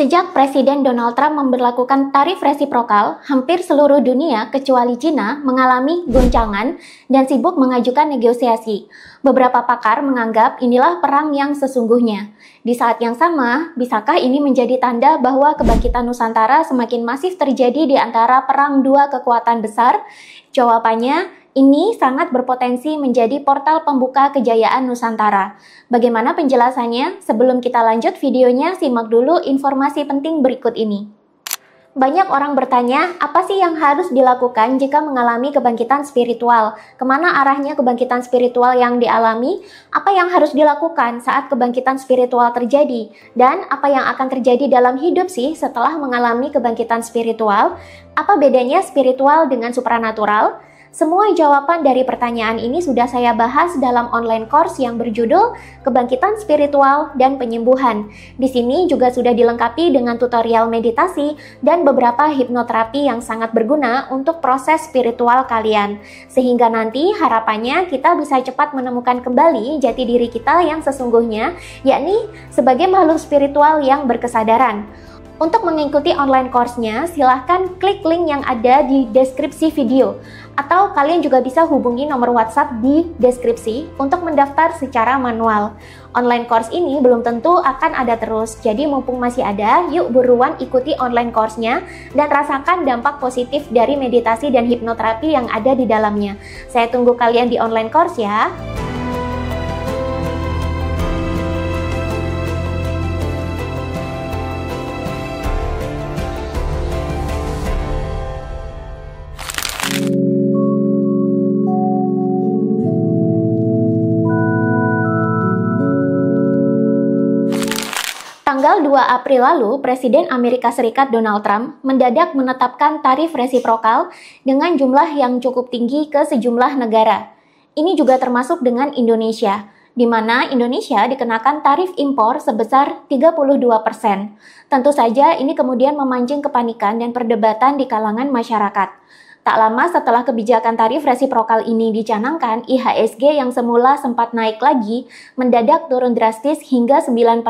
Sejak Presiden Donald Trump memberlakukan tarif resiprokal, hampir seluruh dunia kecuali Cina mengalami goncangan dan sibuk mengajukan negosiasi. Beberapa pakar menganggap inilah perang yang sesungguhnya. Di saat yang sama, bisakah ini menjadi tanda bahwa kebangkitan Nusantara semakin masif terjadi di antara perang dua kekuatan besar? Jawabannya, ini sangat berpotensi menjadi portal pembuka kejayaan Nusantara. Bagaimana penjelasannya? Sebelum kita lanjut videonya, simak dulu informasi penting berikut ini. Banyak orang bertanya, apa sih yang harus dilakukan jika mengalami kebangkitan spiritual? Kemana arahnya kebangkitan spiritual yang dialami? Apa yang harus dilakukan saat kebangkitan spiritual terjadi? Dan apa yang akan terjadi dalam hidup sih setelah mengalami kebangkitan spiritual? Apa bedanya spiritual dengan supranatural? Semua jawaban dari pertanyaan ini sudah saya bahas dalam online course yang berjudul Kebangkitan Spiritual dan Penyembuhan. Di sini juga sudah dilengkapi dengan tutorial meditasi dan beberapa hipnoterapi yang sangat berguna untuk proses spiritual kalian. Sehingga nanti harapannya kita bisa cepat menemukan kembali jati diri kita yang sesungguhnya, yakni sebagai makhluk spiritual yang berkesadaran. Untuk mengikuti online course-nya, silahkan klik link yang ada di deskripsi video. Atau kalian juga bisa hubungi nomor WhatsApp di deskripsi untuk mendaftar secara manual. Online course ini belum tentu akan ada terus, jadi mumpung masih ada, yuk buruan ikuti online course-nya dan rasakan dampak positif dari meditasi dan hipnoterapi yang ada di dalamnya. Saya tunggu kalian di online course ya. Tanggal 2 April lalu, Presiden Amerika Serikat Donald Trump mendadak menetapkan tarif resiprokal dengan jumlah yang cukup tinggi ke sejumlah negara. Ini juga termasuk dengan Indonesia, di mana Indonesia dikenakan tarif impor sebesar 32%. Tentu saja ini kemudian memancing kepanikan dan perdebatan di kalangan masyarakat. Tak lama setelah kebijakan tarif resiprokal ini dicanangkan, IHSG yang semula sempat naik lagi mendadak turun drastis hingga 9%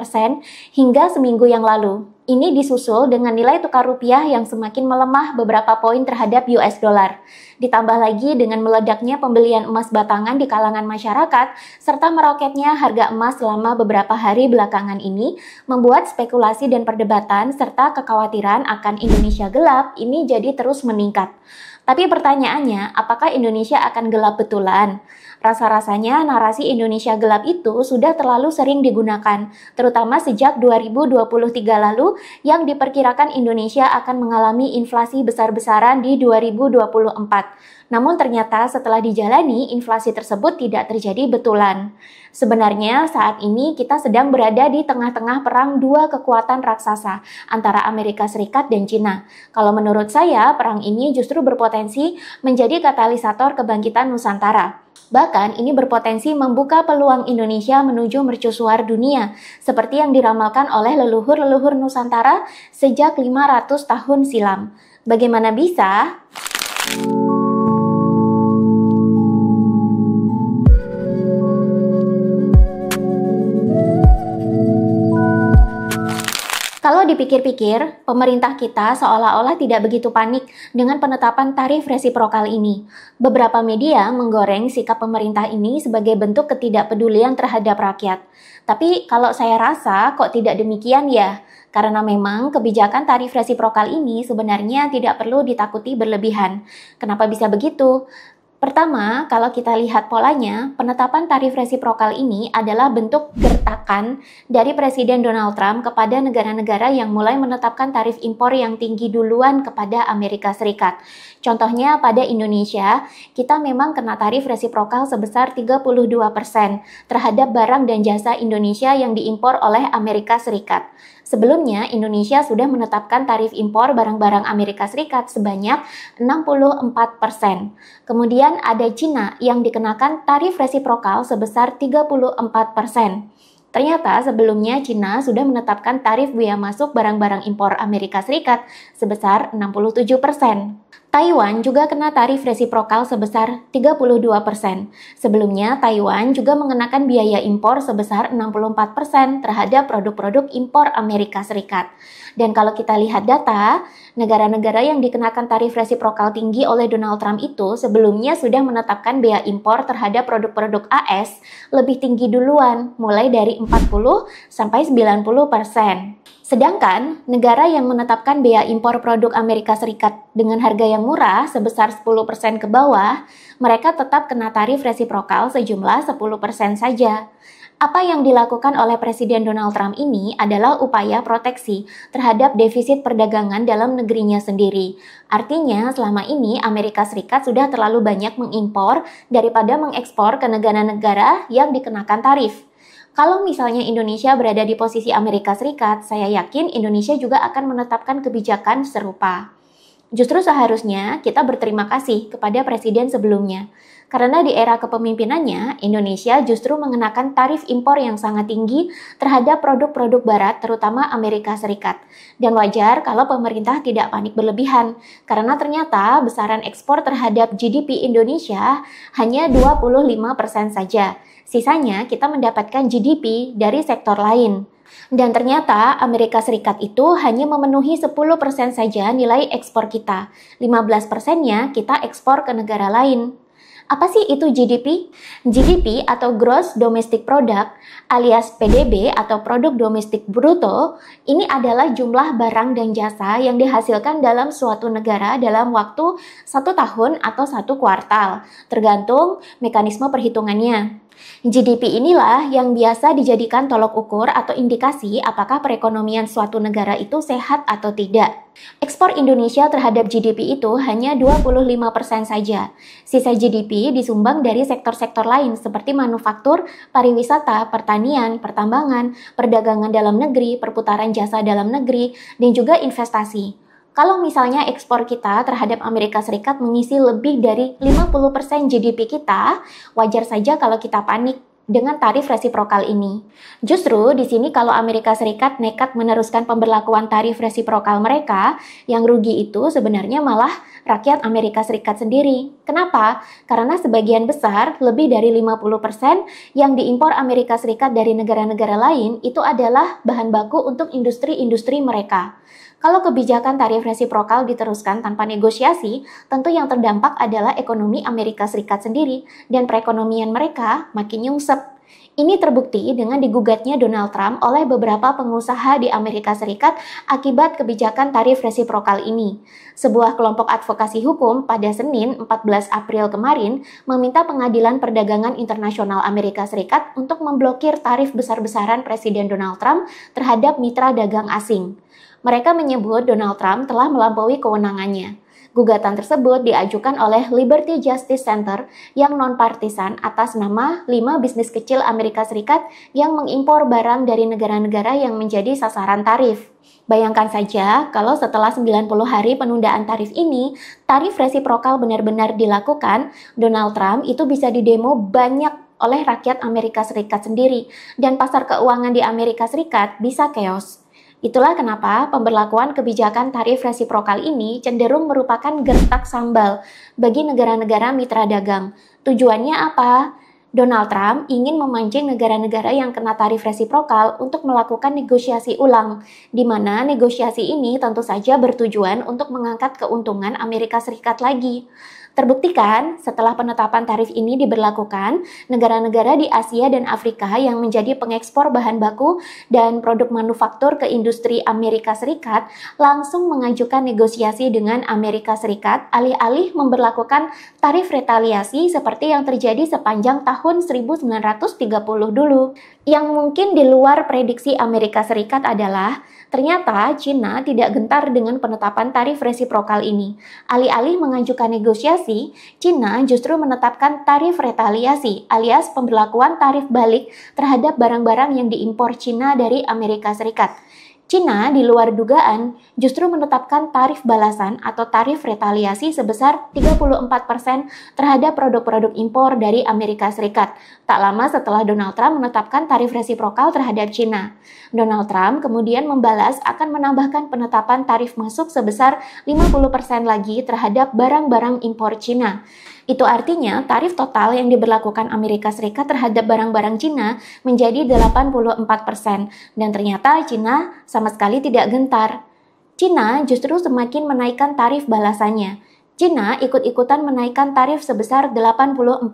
hingga seminggu yang lalu. Ini disusul dengan nilai tukar rupiah yang semakin melemah beberapa poin terhadap US dollar. Ditambah lagi dengan meledaknya pembelian emas batangan di kalangan masyarakat, serta meroketnya harga emas selama beberapa hari belakangan ini, membuat spekulasi dan perdebatan serta kekhawatiran akan Indonesia gelap ini jadi terus meningkat. Tapi pertanyaannya, apakah Indonesia akan gelap betulan? Rasa-rasanya narasi Indonesia gelap itu sudah terlalu sering digunakan, terutama sejak 2023 lalu yang diperkirakan Indonesia akan mengalami inflasi besar-besaran di 2024. Namun ternyata setelah dijalani, inflasi tersebut tidak terjadi betulan. Sebenarnya saat ini kita sedang berada di tengah-tengah perang dua kekuatan raksasa antara Amerika Serikat dan Cina. Kalau menurut saya, perang ini justru berpotensi menjadi katalisator kebangkitan Nusantara. Bahkan ini berpotensi membuka peluang Indonesia menuju mercusuar dunia, seperti yang diramalkan oleh leluhur-leluhur Nusantara sejak 500 tahun silam. Bagaimana bisa? Kalau dipikir-pikir, pemerintah kita seolah-olah tidak begitu panik dengan penetapan tarif resiprokal ini. Beberapa media menggoreng sikap pemerintah ini sebagai bentuk ketidakpedulian terhadap rakyat. Tapi kalau saya rasa kok tidak demikian ya, karena memang kebijakan tarif resiprokal ini sebenarnya tidak perlu ditakuti berlebihan. Kenapa bisa begitu? Pertama, kalau kita lihat polanya, penetapan tarif resiprokal ini adalah bentuk gertakan dari Presiden Donald Trump kepada negara-negara yang mulai menetapkan tarif impor yang tinggi duluan kepada Amerika Serikat. Contohnya pada Indonesia, kita memang kena tarif resiprokal sebesar 32% terhadap barang dan jasa Indonesia yang diimpor oleh Amerika Serikat. Sebelumnya, Indonesia sudah menetapkan tarif impor barang-barang Amerika Serikat sebanyak 64%. Kemudian ada Cina yang dikenakan tarif resiprokal sebesar 34%. Ternyata sebelumnya Cina sudah menetapkan tarif bea masuk barang-barang impor Amerika Serikat sebesar 67%. Taiwan juga kena tarif resiprokal sebesar 32%. Sebelumnya, Taiwan juga mengenakan biaya impor sebesar 64% terhadap produk-produk impor Amerika Serikat. Dan kalau kita lihat data, negara-negara yang dikenakan tarif resiprokal tinggi oleh Donald Trump itu sebelumnya sudah menetapkan bea impor terhadap produk-produk AS lebih tinggi duluan, mulai dari 40 sampai 90%. Sedangkan negara yang menetapkan bea impor produk Amerika Serikat dengan harga yang murah sebesar 10% ke bawah, mereka tetap kena tarif resiprokal sejumlah 10% saja. Apa yang dilakukan oleh Presiden Donald Trump ini adalah upaya proteksi terhadap defisit perdagangan dalam negerinya sendiri. Artinya, selama ini Amerika Serikat sudah terlalu banyak mengimpor daripada mengekspor ke negara-negara yang dikenakan tarif. Kalau misalnya Indonesia berada di posisi Amerika Serikat, saya yakin Indonesia juga akan menetapkan kebijakan serupa. Justru seharusnya kita berterima kasih kepada presiden sebelumnya. Karena di era kepemimpinannya, Indonesia justru mengenakan tarif impor yang sangat tinggi terhadap produk-produk barat, terutama Amerika Serikat. Dan wajar kalau pemerintah tidak panik berlebihan, karena ternyata besaran ekspor terhadap GDP Indonesia hanya 25% saja. Sisanya kita mendapatkan GDP dari sektor lain. Dan ternyata Amerika Serikat itu hanya memenuhi 10% saja nilai ekspor kita. 15%-nya kita ekspor ke negara lain. Apa sih itu GDP? GDP atau Gross Domestic Product alias PDB atau Produk Domestik Bruto ini adalah jumlah barang dan jasa yang dihasilkan dalam suatu negara dalam waktu 1 tahun atau 1 kuartal, tergantung mekanisme perhitungannya. GDP inilah yang biasa dijadikan tolok ukur atau indikasi apakah perekonomian suatu negara itu sehat atau tidak. Ekspor Indonesia terhadap GDP itu hanya 25% saja. Sisa GDP disumbang dari sektor-sektor lain seperti manufaktur, pariwisata, pertanian, pertambangan, perdagangan dalam negeri, perputaran jasa dalam negeri, dan juga investasi. Kalau misalnya ekspor kita terhadap Amerika Serikat mengisi lebih dari 50% GDP kita, wajar saja kalau kita panik dengan tarif resiprokal ini. Justru di sini kalau Amerika Serikat nekat meneruskan pemberlakuan tarif resiprokal mereka, yang rugi itu sebenarnya malah rakyat Amerika Serikat sendiri. Kenapa? Karena sebagian besar, lebih dari 50% yang diimpor Amerika Serikat dari negara-negara lain itu adalah bahan baku untuk industri-industri mereka. Kalau kebijakan tarif resiprokal diteruskan tanpa negosiasi, tentu yang terdampak adalah ekonomi Amerika Serikat sendiri dan perekonomian mereka makin nyungsep. Ini terbukti dengan digugatnya Donald Trump oleh beberapa pengusaha di Amerika Serikat akibat kebijakan tarif resiprokal ini. Sebuah kelompok advokasi hukum pada Senin 14 April kemarin meminta Pengadilan Perdagangan Internasional Amerika Serikat untuk memblokir tarif besar-besaran Presiden Donald Trump terhadap mitra dagang asing. Mereka menyebut Donald Trump telah melampaui kewenangannya. Gugatan tersebut diajukan oleh Liberty Justice Center yang non-partisan atas nama 5 bisnis kecil Amerika Serikat yang mengimpor barang dari negara-negara yang menjadi sasaran tarif. Bayangkan saja kalau setelah 90 hari penundaan tarif ini, tarif resiprokal benar-benar dilakukan, Donald Trump itu bisa didemo banyak oleh rakyat Amerika Serikat sendiri, dan pasar keuangan di Amerika Serikat bisa chaos. Itulah kenapa pemberlakuan kebijakan tarif resiprokal ini cenderung merupakan gertak sambal bagi negara-negara mitra dagang. Tujuannya apa? Donald Trump ingin memancing negara-negara yang kena tarif resiprokal untuk melakukan negosiasi ulang, di mana negosiasi ini tentu saja bertujuan untuk mengangkat keuntungan Amerika Serikat lagi. Terbuktikan, setelah penetapan tarif ini diberlakukan, negara-negara di Asia dan Afrika yang menjadi pengekspor bahan baku dan produk manufaktur ke industri Amerika Serikat langsung mengajukan negosiasi dengan Amerika Serikat alih-alih memberlakukan tarif retaliasi seperti yang terjadi sepanjang tahun 1930 dulu. Yang mungkin di luar prediksi Amerika Serikat adalah ternyata China tidak gentar dengan penetapan tarif resiprokal ini. Alih-alih mengajukan negosiasi, China justru menetapkan tarif retaliasi alias pemberlakuan tarif balik terhadap barang-barang yang diimpor China dari Amerika Serikat. Cina di luar dugaan justru menetapkan tarif balasan atau tarif retaliasi sebesar 34% terhadap produk-produk impor dari Amerika Serikat, tak lama setelah Donald Trump menetapkan tarif resiprokal terhadap Cina. Donald Trump kemudian membalas akan menambahkan penetapan tarif masuk sebesar 50% lagi terhadap barang-barang impor Cina. Itu artinya tarif total yang diberlakukan Amerika Serikat terhadap barang-barang Cina menjadi 84%, dan ternyata Cina sama sekali tidak gentar. Cina justru semakin menaikkan tarif balasannya. Cina ikut-ikutan menaikkan tarif sebesar 84%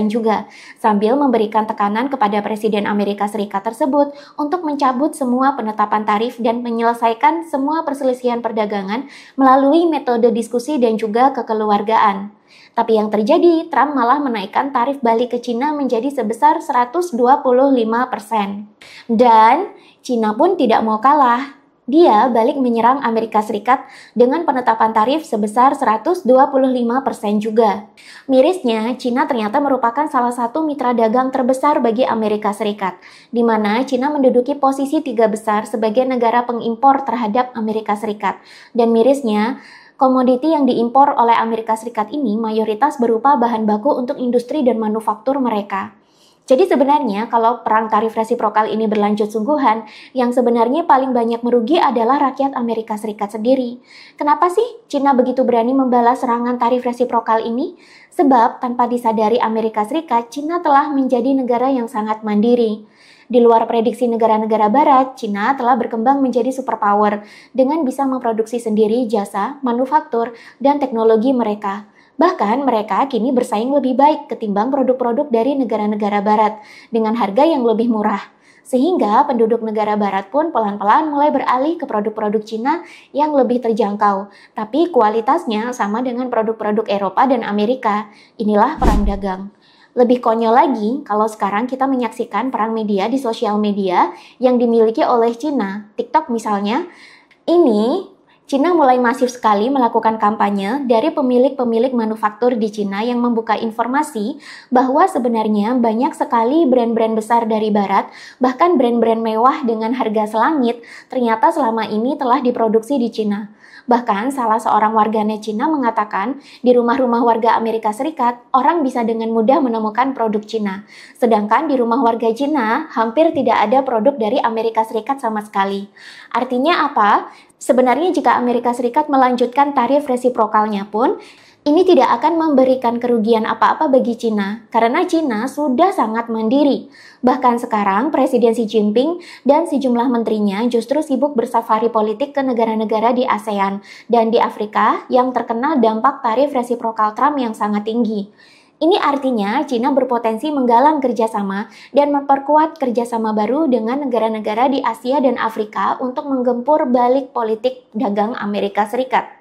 juga, sambil memberikan tekanan kepada Presiden Amerika Serikat tersebut untuk mencabut semua penetapan tarif dan menyelesaikan semua perselisihan perdagangan melalui metode diskusi dan juga kekeluargaan. Tapi yang terjadi, Trump malah menaikkan tarif balik ke Cina menjadi sebesar 125%. Dan Cina pun tidak mau kalah. Dia balik menyerang Amerika Serikat dengan penetapan tarif sebesar 125% juga. Mirisnya, Cina ternyata merupakan salah satu mitra dagang terbesar bagi Amerika Serikat, di mana Cina menduduki posisi 3 besar sebagai negara pengimpor terhadap Amerika Serikat. Dan mirisnya, komoditi yang diimpor oleh Amerika Serikat ini mayoritas berupa bahan baku untuk industri dan manufaktur mereka. Jadi sebenarnya kalau perang tarif resiprokal ini berlanjut sungguhan, yang sebenarnya paling banyak merugi adalah rakyat Amerika Serikat sendiri. Kenapa sih Cina begitu berani membalas serangan tarif resiprokal ini? Sebab tanpa disadari Amerika Serikat, Cina telah menjadi negara yang sangat mandiri. Di luar prediksi negara-negara barat, Cina telah berkembang menjadi superpower dengan bisa memproduksi sendiri jasa, manufaktur, dan teknologi mereka. Bahkan mereka kini bersaing lebih baik ketimbang produk-produk dari negara-negara barat dengan harga yang lebih murah. Sehingga penduduk negara barat pun pelan-pelan mulai beralih ke produk-produk Cina yang lebih terjangkau, tapi kualitasnya sama dengan produk-produk Eropa dan Amerika. Inilah perang dagang. Lebih konyol lagi kalau sekarang kita menyaksikan perang media di sosial media yang dimiliki oleh Cina. TikTok misalnya, ini Cina mulai masif sekali melakukan kampanye dari pemilik-pemilik manufaktur di Cina yang membuka informasi bahwa sebenarnya banyak sekali brand-brand besar dari barat, bahkan brand-brand mewah dengan harga selangit, ternyata selama ini telah diproduksi di Cina. Bahkan salah seorang warganet Cina mengatakan di rumah-rumah warga Amerika Serikat, orang bisa dengan mudah menemukan produk Cina. Sedangkan di rumah warga Cina, hampir tidak ada produk dari Amerika Serikat sama sekali. Artinya apa? Sebenarnya jika Amerika Serikat melanjutkan tarif resiprokalnya pun, ini tidak akan memberikan kerugian apa-apa bagi Cina, karena Cina sudah sangat mandiri. Bahkan sekarang, Presiden Xi Jinping dan sejumlah menterinya justru sibuk bersafari politik ke negara-negara di ASEAN dan di Afrika yang terkena dampak tarif resiprokal Trump yang sangat tinggi. Ini artinya Cina berpotensi menggalang kerjasama dan memperkuat kerjasama baru dengan negara-negara di Asia dan Afrika untuk menggempur balik politik dagang Amerika Serikat.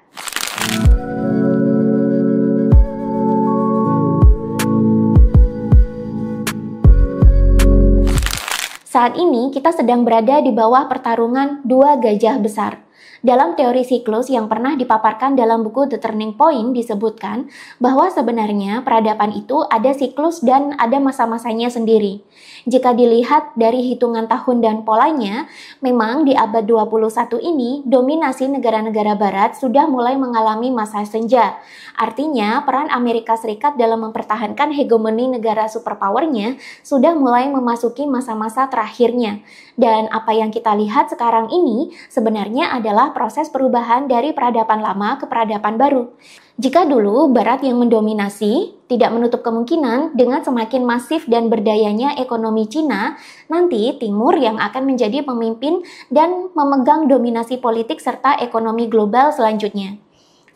Saat ini kita sedang berada di bawah pertarungan dua gajah besar. Dalam teori siklus yang pernah dipaparkan dalam buku The Turning Point disebutkan bahwa sebenarnya peradaban itu ada siklus dan ada masa-masanya sendiri. Jika dilihat dari hitungan tahun dan polanya, memang di abad 21 ini dominasi negara-negara barat sudah mulai mengalami masa senja. Artinya peran Amerika Serikat dalam mempertahankan hegemoni negara superpowernya sudah mulai memasuki masa-masa terakhirnya. Dan apa yang kita lihat sekarang ini sebenarnya adalah proses perubahan dari peradaban lama ke peradaban baru. Jika dulu Barat yang mendominasi, tidak menutup kemungkinan dengan semakin masif dan berdayanya ekonomi Cina, nanti Timur yang akan menjadi pemimpin dan memegang dominasi politik serta ekonomi global selanjutnya.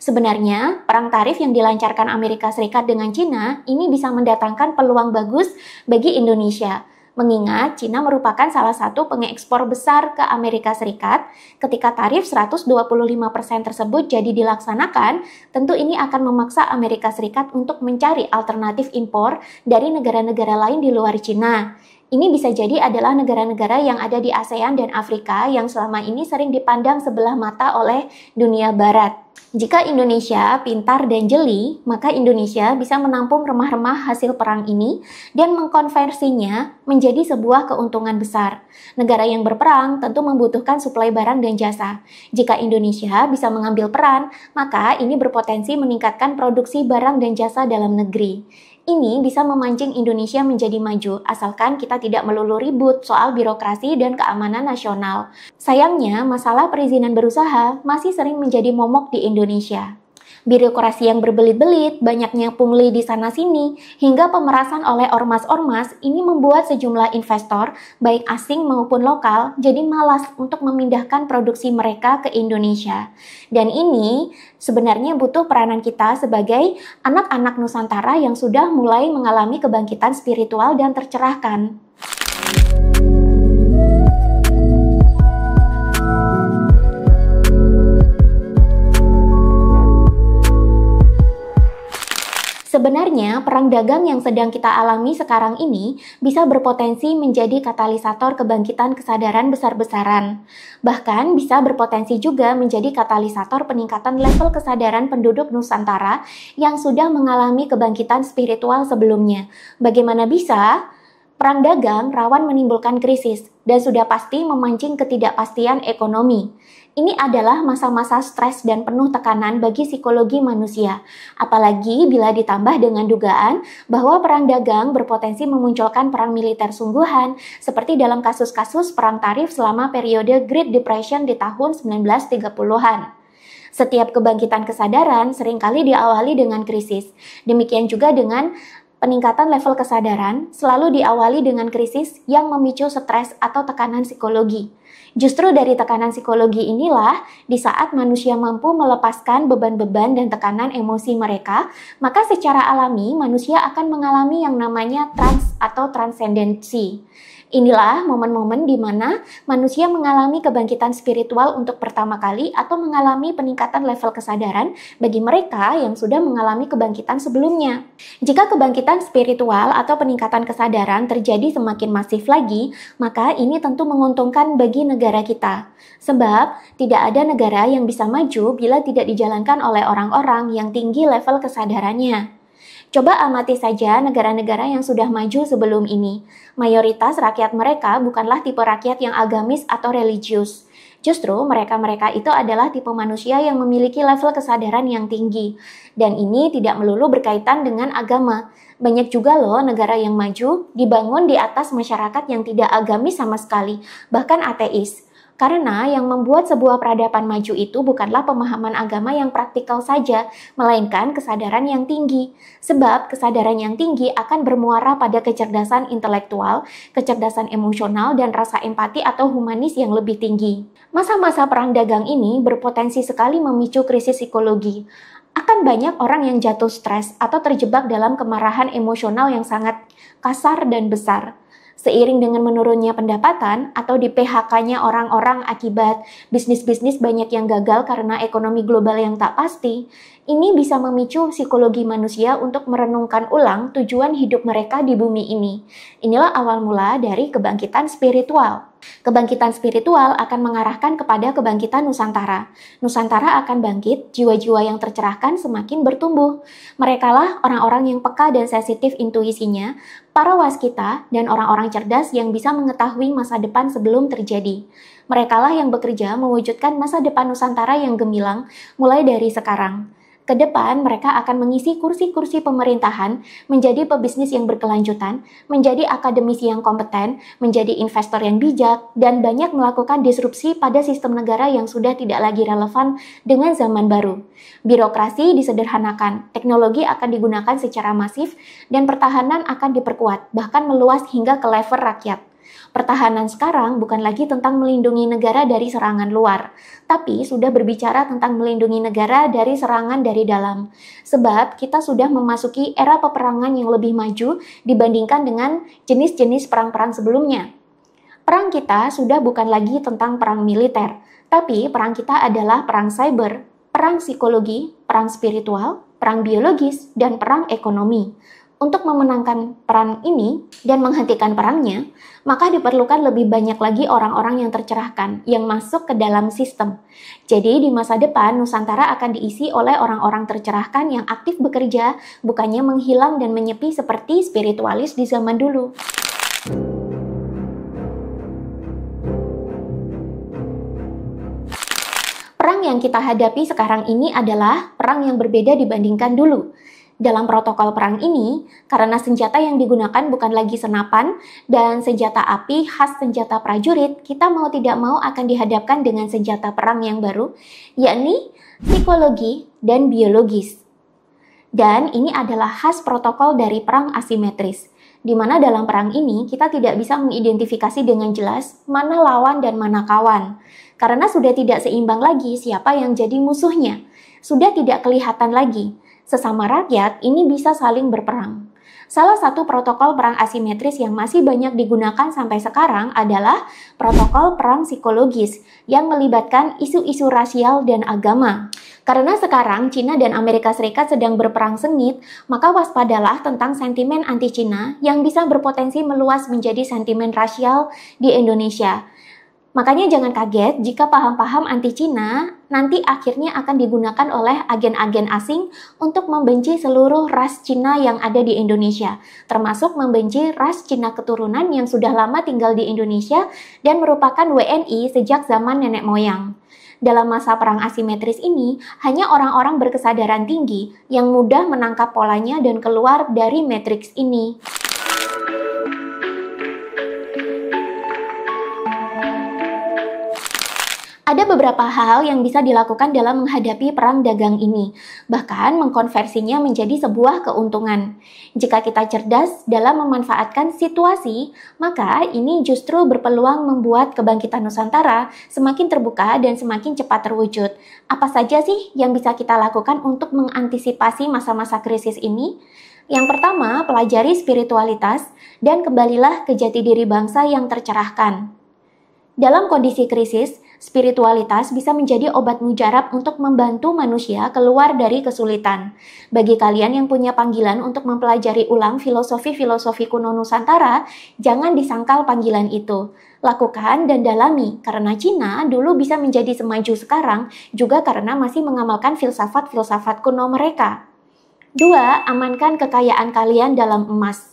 Sebenarnya, perang tarif yang dilancarkan Amerika Serikat dengan Cina ini bisa mendatangkan peluang bagus bagi Indonesia. Mengingat Cina merupakan salah satu pengekspor besar ke Amerika Serikat, ketika tarif 125% tersebut jadi dilaksanakan, tentu ini akan memaksa Amerika Serikat untuk mencari alternatif impor dari negara-negara lain di luar Cina. Ini bisa jadi adalah negara-negara yang ada di ASEAN dan Afrika yang selama ini sering dipandang sebelah mata oleh dunia barat. Jika Indonesia pintar dan jeli, maka Indonesia bisa menampung remah-remah hasil perang ini dan mengkonversinya menjadi sebuah keuntungan besar. Negara yang berperang tentu membutuhkan suplai barang dan jasa. Jika Indonesia bisa mengambil peran, maka ini berpotensi meningkatkan produksi barang dan jasa dalam negeri. Ini bisa memancing Indonesia menjadi maju, asalkan kita tidak melulu ribut soal birokrasi dan keamanan nasional. Sayangnya, masalah perizinan berusaha masih sering menjadi momok di Indonesia. Birokrasi yang berbelit-belit, banyaknya pungli di sana-sini, hingga pemerasan oleh ormas-ormas ini membuat sejumlah investor, baik asing maupun lokal, jadi malas untuk memindahkan produksi mereka ke Indonesia. Dan ini sebenarnya butuh peranan kita sebagai anak-anak Nusantara yang sudah mulai mengalami kebangkitan spiritual dan tercerahkan. Sebenarnya, perang dagang yang sedang kita alami sekarang ini bisa berpotensi menjadi katalisator kebangkitan kesadaran besar-besaran. Bahkan bisa berpotensi juga menjadi katalisator peningkatan level kesadaran penduduk Nusantara yang sudah mengalami kebangkitan spiritual sebelumnya. Bagaimana bisa? Perang dagang rawan menimbulkan krisis dan sudah pasti memancing ketidakpastian ekonomi. Ini adalah masa-masa stres dan penuh tekanan bagi psikologi manusia, apalagi bila ditambah dengan dugaan bahwa perang dagang berpotensi memunculkan perang militer sungguhan, seperti dalam kasus-kasus perang tarif selama periode Great Depression di tahun 1930-an. Setiap kebangkitan kesadaran seringkali diawali dengan krisis. Demikian juga dengan peningkatan level kesadaran selalu diawali dengan krisis yang memicu stres atau tekanan psikologi. Justru dari tekanan psikologi inilah, di saat manusia mampu melepaskan beban-beban dan tekanan emosi mereka, maka secara alami manusia akan mengalami yang namanya trans atau transendensi. Inilah momen-momen di mana manusia mengalami kebangkitan spiritual untuk pertama kali atau mengalami peningkatan level kesadaran bagi mereka yang sudah mengalami kebangkitan sebelumnya. Jika kebangkitan spiritual atau peningkatan kesadaran terjadi semakin masif lagi, maka ini tentu menguntungkan bagi negara kita. Sebab tidak ada negara yang bisa maju bila tidak dijalankan oleh orang-orang yang tinggi level kesadarannya. Coba amati saja negara-negara yang sudah maju sebelum ini. Mayoritas rakyat mereka bukanlah tipe rakyat yang agamis atau religius. Justru mereka-mereka itu adalah tipe manusia yang memiliki level kesadaran yang tinggi. Dan ini tidak melulu berkaitan dengan agama. Banyak juga loh negara yang maju dibangun di atas masyarakat yang tidak agamis sama sekali, bahkan ateis. Karena yang membuat sebuah peradaban maju itu bukanlah pemahaman agama yang praktikal saja, melainkan kesadaran yang tinggi. Sebab kesadaran yang tinggi akan bermuara pada kecerdasan intelektual, kecerdasan emosional, dan rasa empati atau humanis yang lebih tinggi. Masa-masa perang dagang ini berpotensi sekali memicu krisis psikologi. Akan banyak orang yang jatuh stres atau terjebak dalam kemarahan emosional yang sangat kasar dan besar. Seiring dengan menurunnya pendapatan atau di PHK-nya orang-orang akibat bisnis-bisnis banyak yang gagal karena ekonomi global yang tak pasti, ini bisa memicu psikologi manusia untuk merenungkan ulang tujuan hidup mereka di bumi ini. Inilah awal mula dari kebangkitan spiritual. Kebangkitan spiritual akan mengarahkan kepada kebangkitan Nusantara. Nusantara akan bangkit, jiwa-jiwa yang tercerahkan semakin bertumbuh. Merekalah orang-orang yang peka dan sensitif intuisinya, para waskita, dan orang-orang cerdas yang bisa mengetahui masa depan sebelum terjadi. Merekalah yang bekerja mewujudkan masa depan Nusantara yang gemilang mulai dari sekarang. Ke depan, mereka akan mengisi kursi-kursi pemerintahan, menjadi pebisnis yang berkelanjutan, menjadi akademisi yang kompeten, menjadi investor yang bijak, dan banyak melakukan disrupsi pada sistem negara yang sudah tidak lagi relevan dengan zaman baru. Birokrasi disederhanakan, teknologi akan digunakan secara masif, dan pertahanan akan diperkuat, bahkan meluas hingga ke level rakyat. Pertahanan sekarang bukan lagi tentang melindungi negara dari serangan luar, tapi sudah berbicara tentang melindungi negara dari serangan dari dalam. Sebab kita sudah memasuki era peperangan yang lebih maju dibandingkan dengan jenis-jenis perang-perang sebelumnya. Perang kita sudah bukan lagi tentang perang militer, tapi perang kita adalah perang cyber, perang psikologi, perang spiritual, perang biologis, dan perang ekonomi. Untuk memenangkan perang ini dan menghentikan perangnya, maka diperlukan lebih banyak lagi orang-orang yang tercerahkan, yang masuk ke dalam sistem. Jadi di masa depan, Nusantara akan diisi oleh orang-orang tercerahkan yang aktif bekerja, bukannya menghilang dan menyepi seperti spiritualis di zaman dulu. Perang yang kita hadapi sekarang ini adalah perang yang berbeda dibandingkan dulu. Dalam protokol perang ini, karena senjata yang digunakan bukan lagi senapan dan senjata api khas senjata prajurit, kita mau tidak mau akan dihadapkan dengan senjata perang yang baru, yakni psikologi dan biologis. Dan ini adalah khas protokol dari perang asimetris, di mana dalam perang ini kita tidak bisa mengidentifikasi dengan jelas mana lawan dan mana kawan, karena sudah tidak seimbang lagi siapa yang jadi musuhnya, sudah tidak kelihatan lagi. Sesama rakyat ini bisa saling berperang. Salah satu protokol perang asimetris yang masih banyak digunakan sampai sekarang adalah protokol perang psikologis yang melibatkan isu-isu rasial dan agama. Karena sekarang Cina dan Amerika Serikat sedang berperang sengit, maka waspadalah tentang sentimen anti-Cina yang bisa berpotensi meluas menjadi sentimen rasial di Indonesia. Makanya jangan kaget jika paham-paham anti-Cina nanti akhirnya akan digunakan oleh agen-agen asing untuk membenci seluruh ras Cina yang ada di Indonesia, termasuk membenci ras Cina keturunan yang sudah lama tinggal di Indonesia dan merupakan WNI sejak zaman nenek moyang. Dalam masa perang asimetris ini, hanya orang-orang berkesadaran tinggi yang mudah menangkap polanya dan keluar dari matriks ini. Ada beberapa hal yang bisa dilakukan dalam menghadapi perang dagang ini, bahkan mengkonversinya menjadi sebuah keuntungan. Jika kita cerdas dalam memanfaatkan situasi, maka ini justru berpeluang membuat kebangkitan Nusantara semakin terbuka dan semakin cepat terwujud. Apa saja sih yang bisa kita lakukan untuk mengantisipasi masa-masa krisis ini? Yang pertama, pelajari spiritualitas dan kembalilah ke jati diri bangsa yang tercerahkan. Dalam kondisi krisis, spiritualitas bisa menjadi obat mujarab untuk membantu manusia keluar dari kesulitan. Bagi kalian yang punya panggilan untuk mempelajari ulang filosofi-filosofi kuno Nusantara, jangan disangkal panggilan itu. Lakukan dan dalami, karena Cina dulu bisa menjadi semaju sekarang juga karena masih mengamalkan filsafat-filsafat kuno mereka. 2. Amankan kekayaan kalian dalam emas.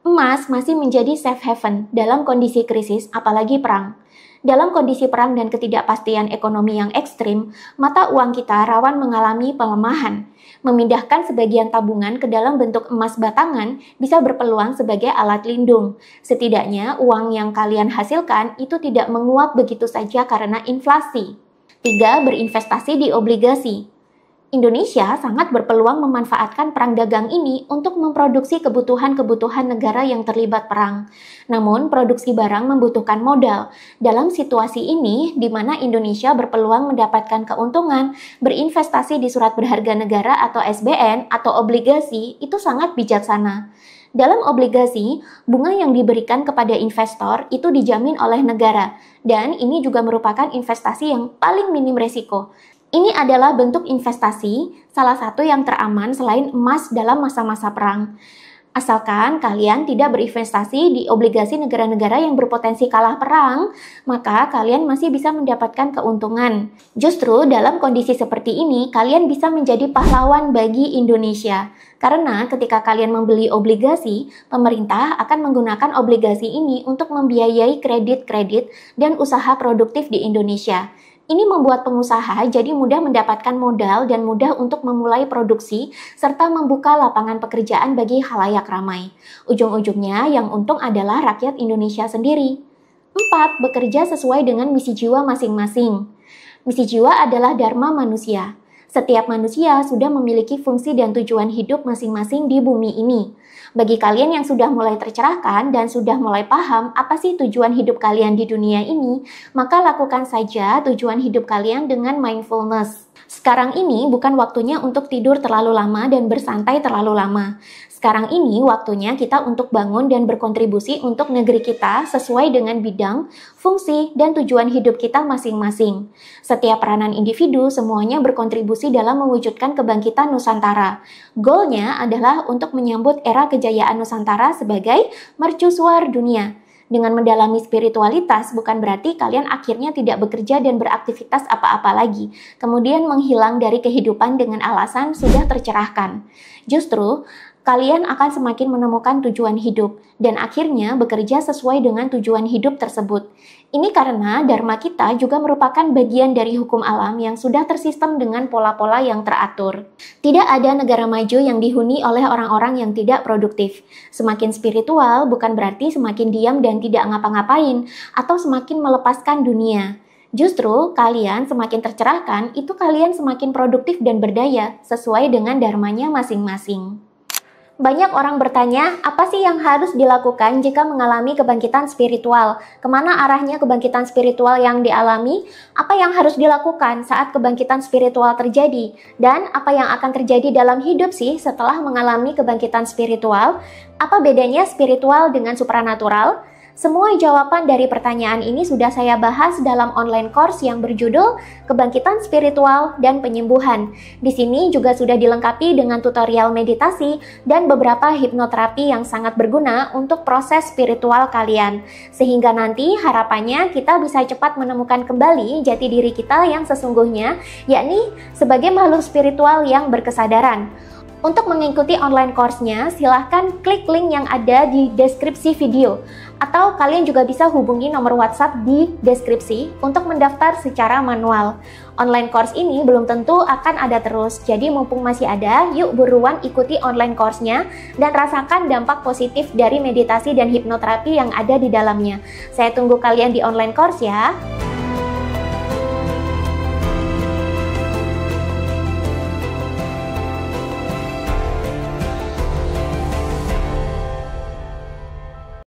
Emas masih menjadi safe haven dalam kondisi krisis, apalagi perang. Dalam kondisi perang dan ketidakpastian ekonomi yang ekstrim, mata uang kita rawan mengalami pelemahan. Memindahkan sebagian tabungan ke dalam bentuk emas batangan bisa berpeluang sebagai alat lindung. Setidaknya uang yang kalian hasilkan itu tidak menguap begitu saja karena inflasi. 3. Berinvestasi di obligasi. Indonesia sangat berpeluang memanfaatkan perang dagang ini untuk memproduksi kebutuhan-kebutuhan negara yang terlibat perang. Namun, produksi barang membutuhkan modal. Dalam situasi ini, di mana Indonesia berpeluang mendapatkan keuntungan, berinvestasi di surat berharga negara atau SBN atau obligasi itu sangat bijaksana. Dalam obligasi, bunga yang diberikan kepada investor itu dijamin oleh negara, dan ini juga merupakan investasi yang paling minim resiko. Ini adalah bentuk investasi, salah satu yang teraman selain emas dalam masa-masa perang. Asalkan kalian tidak berinvestasi di obligasi negara-negara yang berpotensi kalah perang, maka kalian masih bisa mendapatkan keuntungan. Justru dalam kondisi seperti ini, kalian bisa menjadi pahlawan bagi Indonesia. Karena ketika kalian membeli obligasi, pemerintah akan menggunakan obligasi ini untuk membiayai kredit-kredit dan usaha produktif di Indonesia. Ini membuat pengusaha jadi mudah mendapatkan modal dan mudah untuk memulai produksi serta membuka lapangan pekerjaan bagi khalayak ramai. Ujung-ujungnya yang untung adalah rakyat Indonesia sendiri. 4. Bekerja sesuai dengan misi jiwa masing-masing. Misi jiwa adalah dharma manusia. Setiap manusia sudah memiliki fungsi dan tujuan hidup masing-masing di bumi ini. Bagi kalian yang sudah mulai tercerahkan dan sudah mulai paham apa sih tujuan hidup kalian di dunia ini, maka lakukan saja tujuan hidup kalian dengan mindfulness. Sekarang ini bukan waktunya untuk tidur terlalu lama dan bersantai terlalu lama. Sekarang ini waktunya kita untuk bangun dan berkontribusi untuk negeri kita sesuai dengan bidang, fungsi, dan tujuan hidup kita masing-masing. Setiap peranan individu semuanya berkontribusi dalam mewujudkan kebangkitan Nusantara. Goalnya adalah untuk menyambut era kejayaan Nusantara sebagai mercusuar dunia. Dengan mendalami spiritualitas bukan berarti kalian akhirnya tidak bekerja dan beraktivitas apa-apa lagi, kemudian menghilang dari kehidupan dengan alasan sudah tercerahkan. Justru, kalian akan semakin menemukan tujuan hidup dan akhirnya bekerja sesuai dengan tujuan hidup tersebut. Ini karena dharma kita juga merupakan bagian dari hukum alam yang sudah tersistem dengan pola-pola yang teratur. Tidak ada negara maju yang dihuni oleh orang-orang yang tidak produktif. Semakin spiritual bukan berarti semakin diam dan tidak ngapa-ngapain atau semakin melepaskan dunia. Justru kalian semakin tercerahkan, itu kalian semakin produktif dan berdaya sesuai dengan dharmanya masing-masing. Banyak orang bertanya, apa sih yang harus dilakukan jika mengalami kebangkitan spiritual? Kemana arahnya kebangkitan spiritual yang dialami? Apa yang harus dilakukan saat kebangkitan spiritual terjadi? Dan apa yang akan terjadi dalam hidup sih setelah mengalami kebangkitan spiritual? Apa bedanya spiritual dengan supranatural? Semua jawaban dari pertanyaan ini sudah saya bahas dalam online course yang berjudul Kebangkitan Spiritual dan Penyembuhan. Di sini juga sudah dilengkapi dengan tutorial meditasi dan beberapa hipnoterapi yang sangat berguna untuk proses spiritual kalian. Sehingga nanti harapannya kita bisa cepat menemukan kembali jati diri kita yang sesungguhnya, yakni sebagai makhluk spiritual yang berkesadaran. Untuk mengikuti online course-nya, silahkan klik link yang ada di deskripsi video. Atau kalian juga bisa hubungi nomor WhatsApp di deskripsi untuk mendaftar secara manual. Online course ini belum tentu akan ada terus, jadi mumpung masih ada, yuk buruan ikuti online course-nya dan rasakan dampak positif dari meditasi dan hipnoterapi yang ada di dalamnya. Saya tunggu kalian di online course ya.